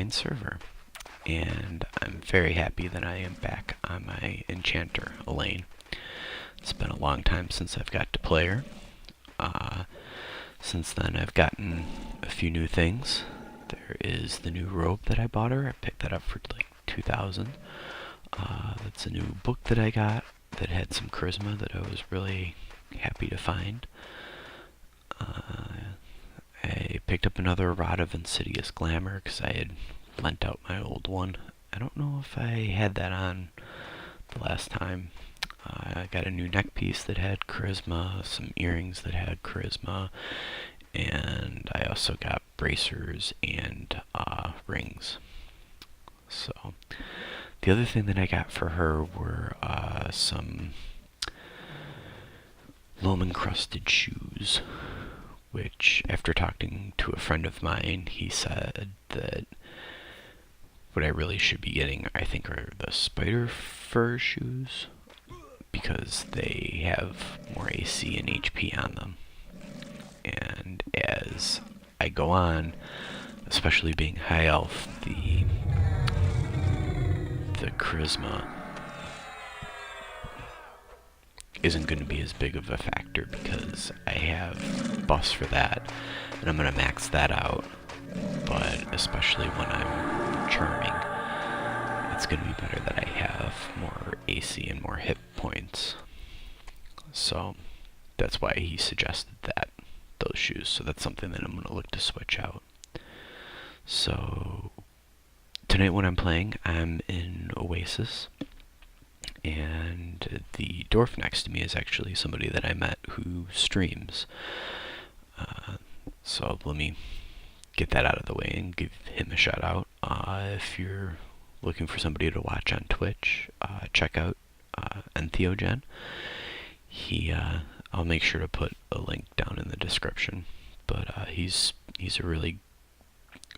P99 server, and I'm very happy that I am back on my Enchanter, Ellayne. It's been a long time since I've got to play her. Since then I've gotten a few new things. There is the new robe that I bought her. I picked that up for like 2,000. That's a new book that I got that had some charisma that I was really happy to find. I picked up another Rod of Insidious Glamour because I had lent out my old one. I don't know if I had that on the last time. I got a new neck piece that had charisma, some earrings that had charisma, and I also got bracers and rings. So the other thing that I got for her were some loam encrusted shoes, which after talking to a friend of mine, he said that what I really should be getting, I think, are the spider fur shoes, because they have more AC and HP on them. And as I go on, especially being high elf, the charisma isn't going to be as big of a factor because I have buffs for that, and I'm going to max that out. But especially when I'm charming, it's going to be better that I have more AC and more hit points. So that's why he suggested those shoes. So that's something that I'm going to look to switch out. So tonight when I'm playing, I'm in Oasis, and the dwarf next to me is actually somebody that I met who streams. So let me get that out of the way and give him a shout out. If you're looking for somebody to watch on Twitch, check out Entheogen. I'll make sure to put a link down in the description. But he's a really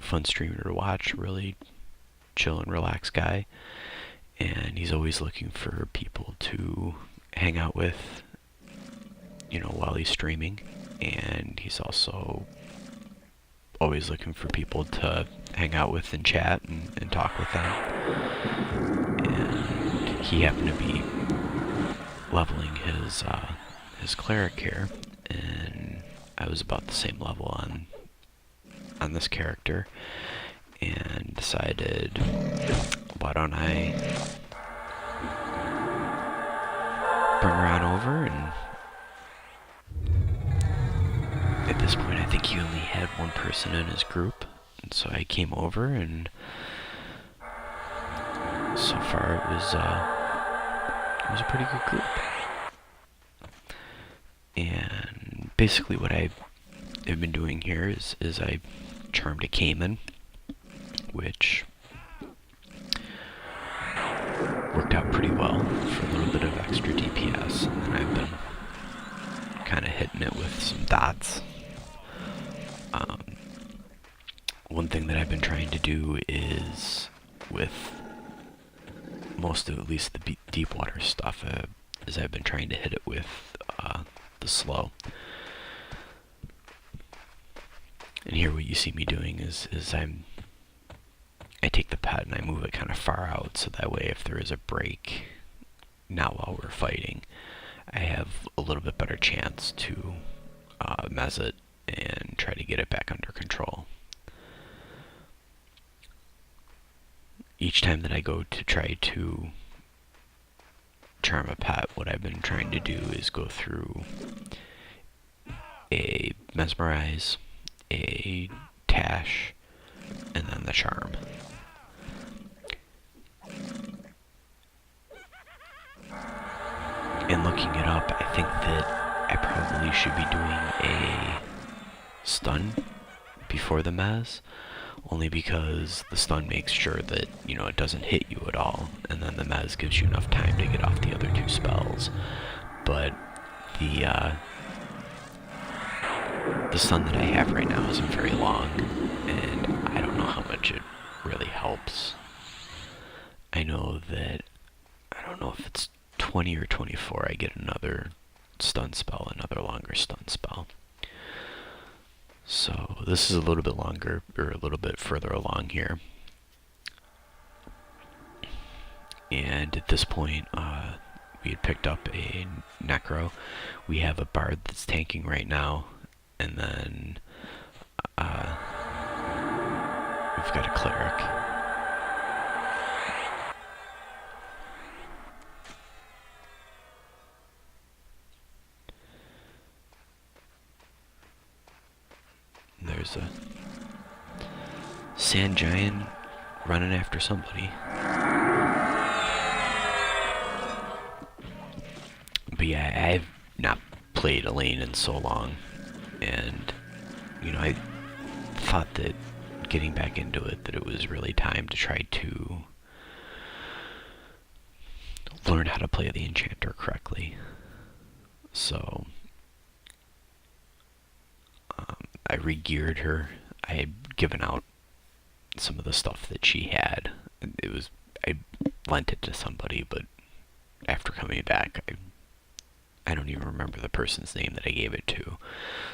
fun streamer to watch, really chill and relaxed guy, and he's always looking for people to hang out with, while he's streaming. And he's also always looking for people to hang out with and chat and talk with them. And he happened to be leveling his cleric here, and I was about the same level on this character, and decided, why don't I bring her on over? And at this point I think he only had one person in his group, and so I came over, and so far it was a pretty good group. And basically what I've been doing here is I charmed a Cayman, which worked out pretty well for a little bit of extra DPS, and then I've been kind of hitting it with some dots. One thing that I've been trying to do is, with most of at least the deep water stuff, is I've been trying to hit it with the slow. And here what you see me doing is I take the pet and I move it kind of far out, so that way if there is a break now while we're fighting, I have a little bit better chance to mez it and try to get it back under control. Each time that I go to try to charm a pet, what I've been trying to do is go through a mesmerize, a tash, and then the charm. And looking it up, I think that I probably should be doing a stun before the mez, only because the stun makes sure that, it doesn't hit you at all, and then the mez gives you enough time to get off the other two spells. But the stun that I have right now isn't very long, and I don't know how much it really helps. I know that, I don't know if it's 20 or 24, I get another stun spell, another longer stun spell. So this is a little bit longer, or a little bit further along here. And at this point, we had picked up a necro. We have a bard that's tanking right now, and then we've got a cleric. There's a sand giant running after somebody. But yeah, I've not played Ellayne in so long, and you know, I thought that getting back into it, that it was really time to try to learn how to play the Enchanter correctly. So I re-geared her. I had given out some of the stuff that she had. I lent it to somebody, but after coming back, I don't even remember the person's name that I gave it to.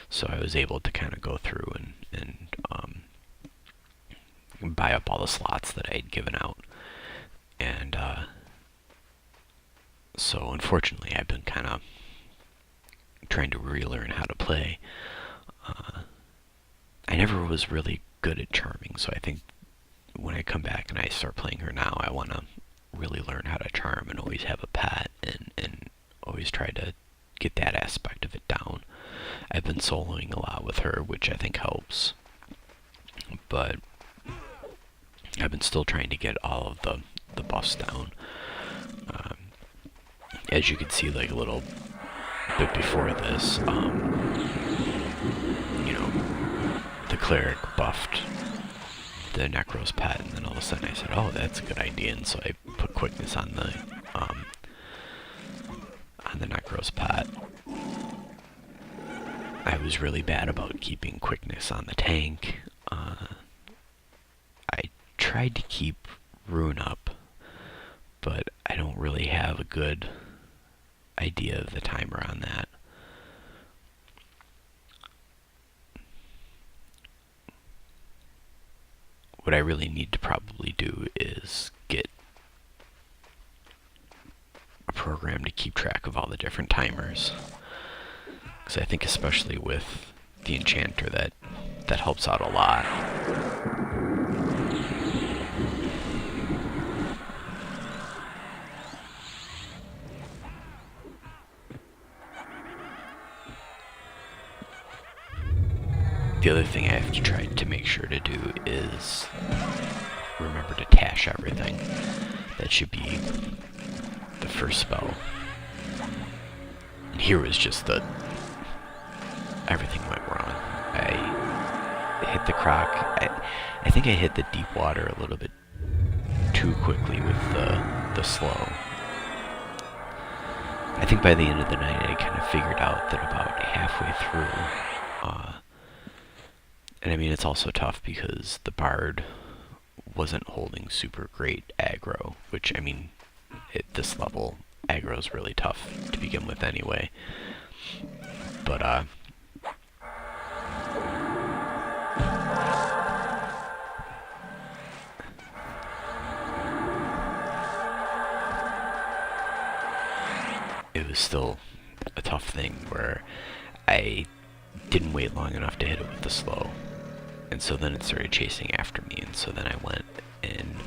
So I was able to kind of go through and buy up all the slots that I had given out. And so unfortunately, I've been kind of trying to relearn how to play. I never was really good at charming, so I think when I come back and I start playing her now, I want to really learn how to charm and always have a pet and always try to get that aspect of it down. I've been soloing a lot with her, which I think helps, but I've been still trying to get all of the buffs down. As you can see, like a little bit before this, you know, the cleric buffed the necro's pet, and then all of a sudden I said, oh, that's a good idea, and so I put quickness on the necro's pet. I was really bad about keeping quickness on the tank. I tried to keep rune up, but I don't really have a good idea of the timer on that. What I really need to probably do is get a program to keep track of all the different timers, because I think especially with the Enchanter that helps out a lot. The other thing I have to try to make sure to do is remember to tash everything. That should be the first spell. And here was just everything went wrong. I hit the Croc. I think I hit the deep water a little bit too quickly with the slow. I think by the end of the night I kind of figured out that about halfway through, and I mean, it's also tough because the bard wasn't holding super great aggro, which, I mean, at this level, aggro is really tough to begin with anyway. But, it was still a tough thing where I didn't wait long enough to hit it with the slow. And so then it started chasing after me, and so then I went and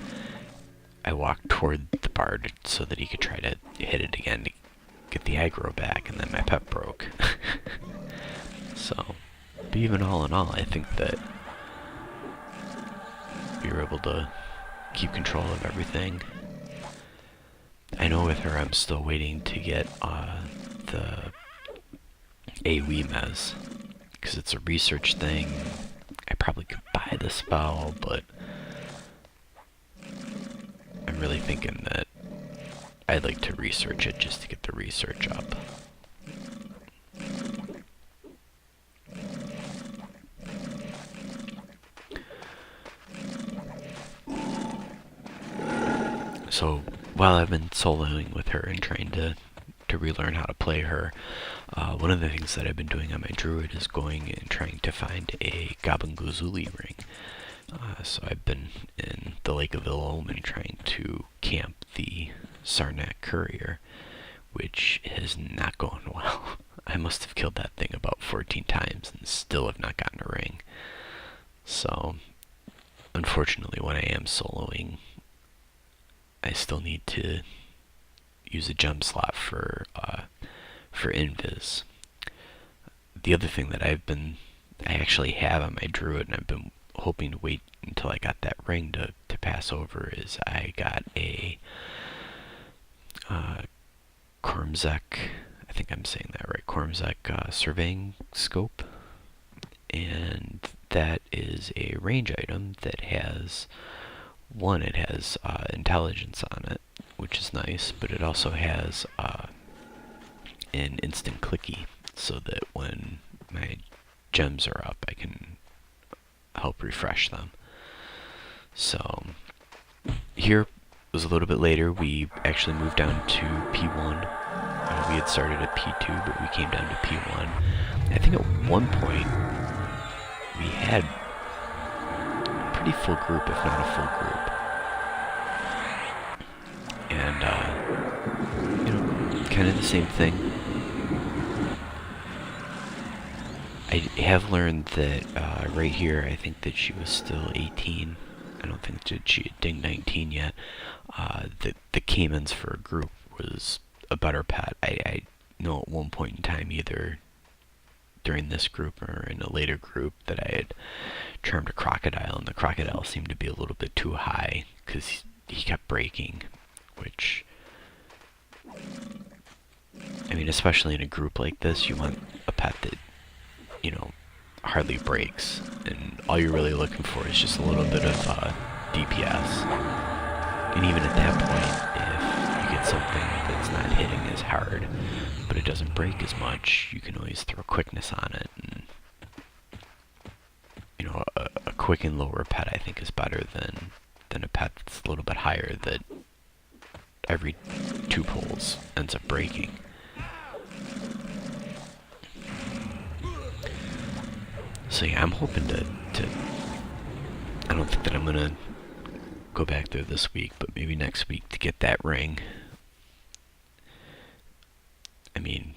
I walked toward the bard so that he could try to hit it again to get the aggro back, and then my pep broke. So, but even all in all, I think that we were able to keep control of everything. I know with her I'm still waiting to get the AoE mez, because it's a research thing. I probably could buy the spell, but I'm really thinking that I'd like to research it just to get the research up. So while I've been soloing with her and trying to relearn how to play her, one of the things that I've been doing on my druid is going and trying to find a Goblin Glazuli ring. So I've been in the Lake of Ellayne trying to camp the Sarnak Courier, which is not going well. I must have killed that thing about 14 times and still have not gotten a ring. So, unfortunately, when I am soloing, I still need to use a gem slot for invis. The other thing that I actually have on my druid, and I've been hoping to wait until I got that ring to pass over, is I got a Kormzek, I think I'm saying that right, Kormzek surveying scope, and that is a range item that has it has intelligence on it, which is nice, but it also has an instant clicky, so that when my gems are up, I can help refresh them. So here was a little bit later. We actually moved down to P1. We had started at P2, but we came down to P1. I think at one point we had a pretty full group, if not a full group. And, kind of the same thing. I have learned that right here, I think that she was still 18. I don't think that she had dinged 19 yet. The Caymans for a group was a better pet. I know at one point in time, either during this group or in a later group, that I had charmed a crocodile, and the crocodile seemed to be a little bit too high because he kept breaking, which, I mean, especially in a group like this, you want a pet that, hardly breaks, and all you're really looking for is just a little bit of DPS. And even at that point, if you get something that's not hitting as hard, but it doesn't break as much, you can always throw quickness on it. And, a quick and lower pet, I think, is better than a pet that's a little bit higher that every 2 pulls ends up breaking. So yeah, I'm hoping to I don't think that I'm gonna go back there this week, but maybe next week to get that ring. I mean,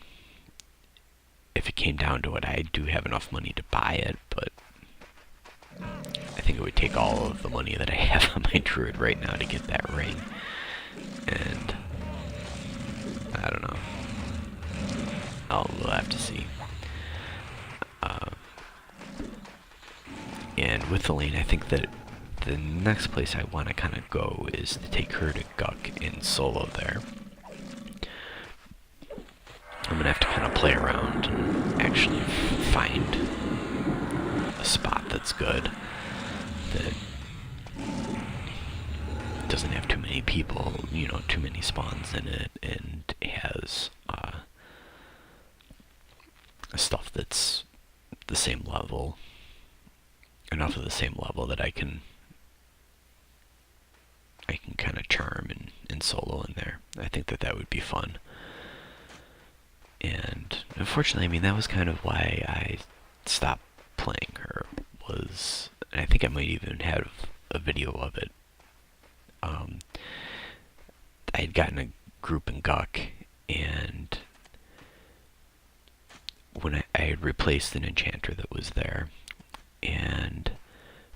if it came down to it, I do have enough money to buy it, but I think it would take all of the money that I have on my druid right now to get that ring. And I don't know. We'll have to see. And with Ellayne, I think that the next place I want to kind of go is to take her to Guck in solo there. I'm going to have to kind of play around and actually find a spot that's good, that doesn't have too many people, too many spawns in it, and has stuff that's the same level, enough of the same level that I can kind of charm and solo in there. I think that would be fun. And unfortunately, I mean, that was kind of why I stopped playing her, and I think I might even have a video of it. I had gotten a group in Guck, and when I had replaced an Enchanter that was there, and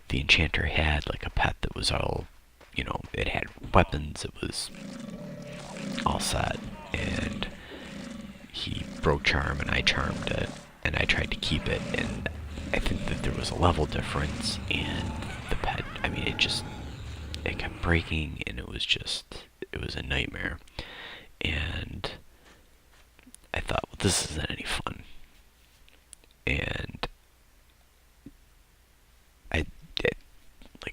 the Enchanter had like a pet that was all, it had weapons, it was all set, and he broke charm and I charmed it, and I tried to keep it, and I think that there was a level difference, and the pet, I mean, it kept breaking, and it was a nightmare. And I thought, well, this isn't any fun. And I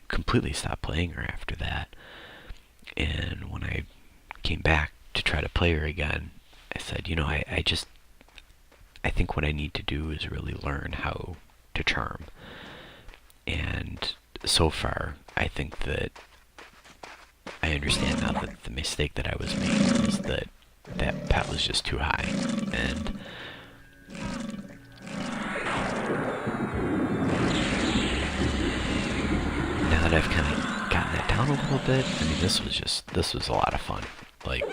completely stopped playing her after that. And when I came back to try to play her again, I said, I think what I need to do is really learn how to charm. And so far, I think that I understand now that the mistake that I was making was that pet was just too high. And now that I've kind of gotten that down a little bit. I mean, this was a lot of fun. Like,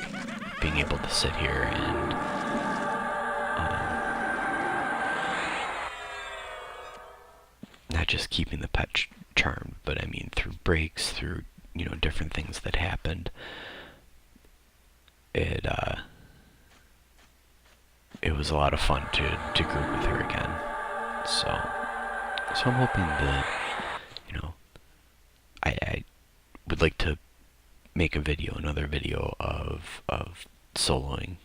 being able to sit here and not just keeping the pet charmed, but I mean through breaks, through, you know, different things that happened. It was a lot of fun to group with her again. So I'm hoping that, you know, I would like to make another video of soloing,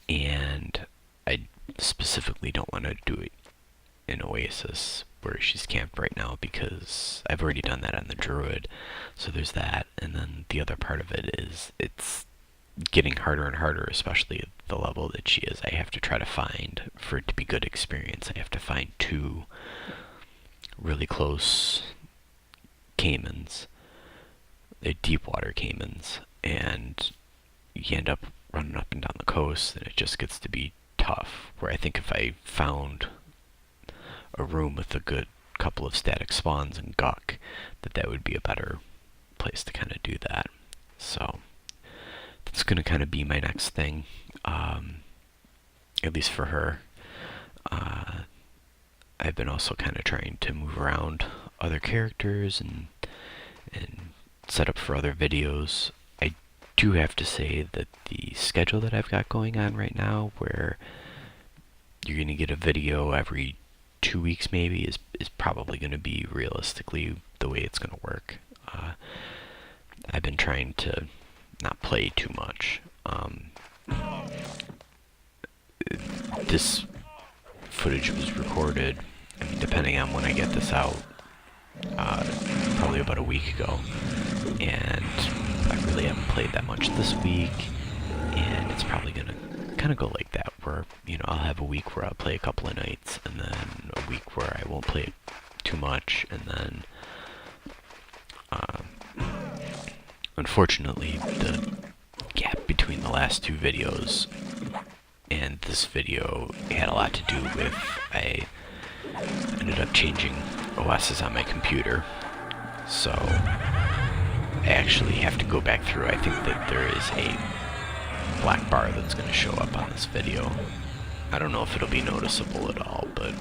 and I specifically don't want to do it in Oasis where she's camped right now, because I've already done that on the Druid. So there's that, and then the other part of it is it's getting harder and harder, especially at the level that she is. I have to try to find, for it to be good experience, I have to find 2 really close caimans. They're deep water caimans, and you end up running up and down the coast, and it just gets to be tough. Where I think if I found a room with a good couple of static spawns and guck, that would be a better place to kind of do that. So that's going to kind of be my next thing, at least for her. I've been also kind of trying to move around other characters and set up for other videos. I do have to say that the schedule that I've got going on right now, where you're going to get a video every 2 weeks maybe, is probably going to be realistically the way it's going to work. I've been trying to not play too much. This footage was recorded, I mean, depending on when I get this out, probably about a week ago, and I really haven't played that much this week, and it's probably gonna kind of go like that, where, you know, I'll have a week where I'll play a couple of nights, and then a week where I won't play too much, and then unfortunately the gap between the last 2 videos and this video had a lot to do with I ended up changing OSs on my computer, so I actually have to go back through. I think that there is a black bar that's going to show up on this video. I don't know if it'll be noticeable at all, but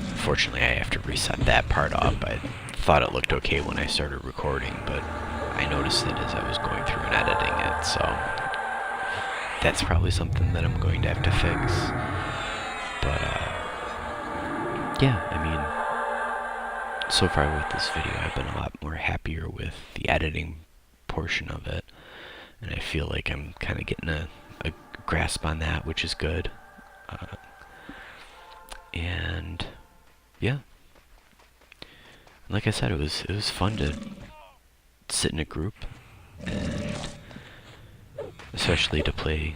unfortunately I have to reset that part up. I thought it looked okay when I started recording, but I noticed it as I was going through and editing it, so that's probably something that I'm going to have to fix. But yeah, I mean, so far with this video I've been a lot more happier with the editing portion of it, and I feel like I'm kind of getting a grasp on that, which is good. And yeah, like I said, it was fun to sit in a group, and especially to play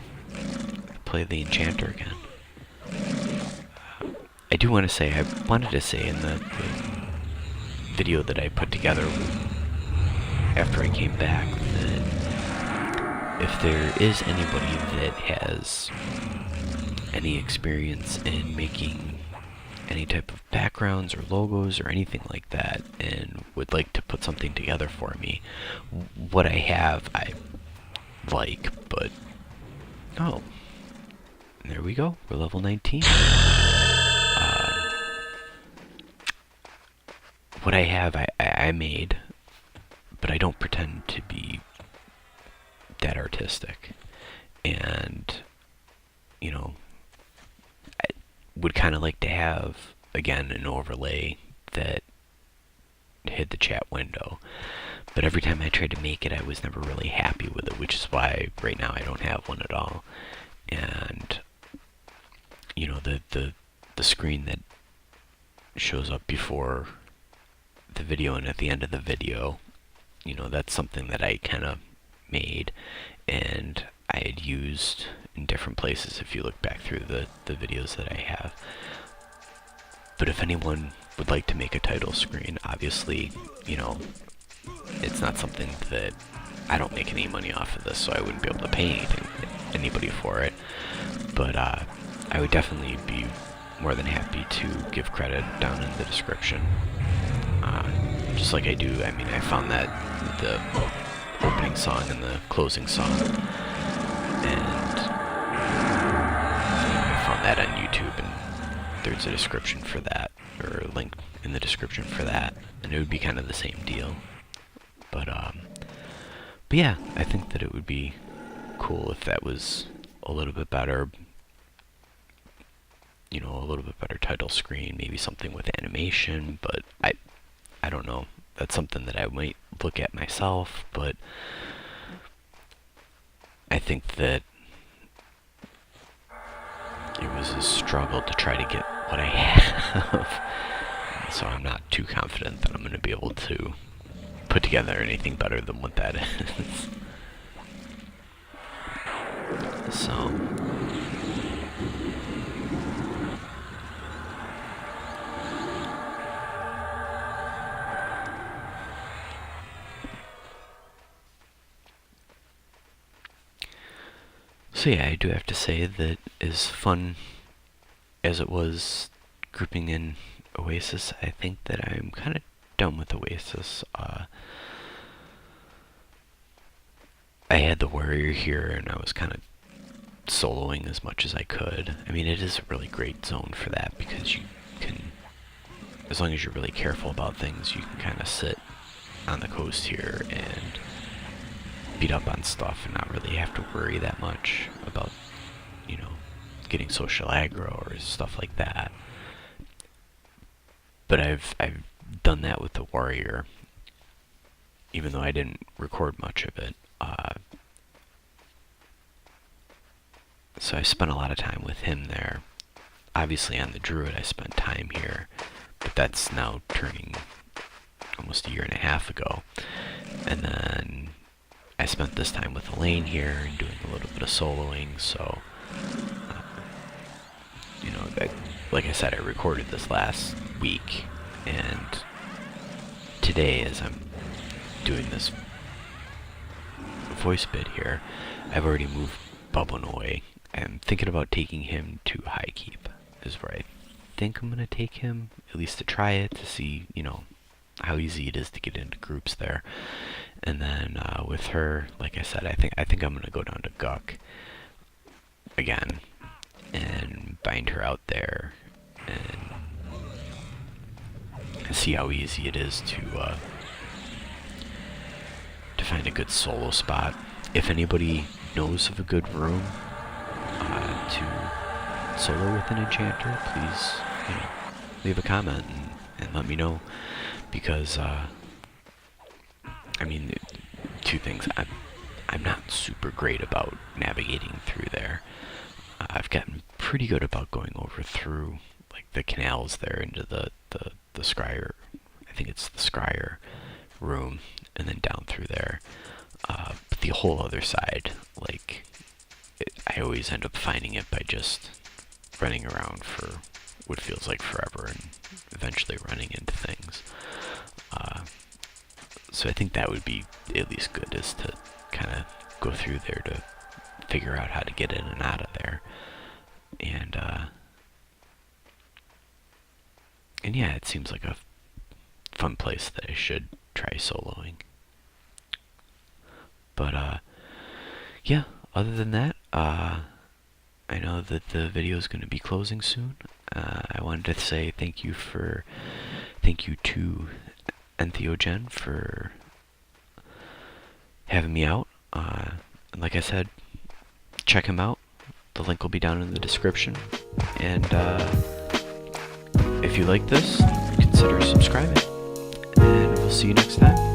the Enchanter again. I do want to say, I wanted to say in the video that I put together after I came back, that if there is anybody that has any experience in making any type of backgrounds or logos or anything like that, and would like to put something together for me, what I have I like, but oh, there we go, we're level 19. What I have I made, but I don't pretend to be that artistic, and you know, I would kind of like to have again an overlay that hid the chat window, but every time I tried to make it I was never really happy with it, which is why right now I don't have one at all. And you know, the screen that shows up before the video and at the end of the video, you know, that's something that I kind of made and I had used in different places if you look back through the videos that I have. But if anyone would like to make a title screen, obviously, you know, it's not something that I don't make any money off of this, so I wouldn't be able to pay anybody for it. But I would definitely be more than happy to give credit down in the description. just like I do. I mean, I found that the opening song and the closing song, and I found that on YouTube, and there's a description for that, or a link in the description for that, and it would be kind of the same deal. But yeah, I think that it would be cool if that was a little bit better, you know, a little bit better title screen, maybe something with animation, but I don't know. That's something that I might look at myself, but I think that it was a struggle to try to get what I have, so I'm not too confident that I'm going to be able to put together anything better than what that is. So yeah, I do have to say that as fun as it was grouping in Oasis, I think that I'm kind of done with Oasis. I had the Warrior here, and I was kind of soloing as much as I could. I mean, it is a really great zone for that, because you can, as long as you're really careful about things, you can kind of sit on the coast here and beat up on stuff and not really have to worry that much about, you know, getting social aggro or stuff like that. But I've done that with the Warrior, even though I didn't record much of it. So I spent a lot of time with him there. Obviously on the Druid I spent time here, but that's now turning almost a year and a half ago. And then I spent this time with Ellayne here and doing a little bit of soloing, so you know, like I said, I recorded this last week, and today, as I'm doing this voice bit here, I've already moved Bubblin away. I'm thinking about taking him to High Keep, is where I think I'm going to take him, at least to try it, to see, you know, how easy it is to get into groups there. And then with her, like I said, I think I'm going to go down to Guck again and bind her out there and see how easy it is to find a good solo spot. If anybody knows of a good room to solo with an Enchanter, please, you know, leave a comment and let me know, because I mean, two things. I'm not super great about navigating through there. I've gotten pretty good about going over through like the canals there into the scryer. I think it's the scryer room, and then down through there. But the whole other side, like, I always end up finding it by just running around for what feels like forever and eventually running into things. So I think that would be at least good, is to kind of go through there to figure out how to get in and out of there. And yeah, it seems like a fun place that I should try soloing. But yeah, other than that, I know that the video is going to be closing soon. I wanted to say thank you to Entheogen for having me out. And like I said, check him out. The link will be down in the description. And if you like this, consider subscribing. And we'll see you next time.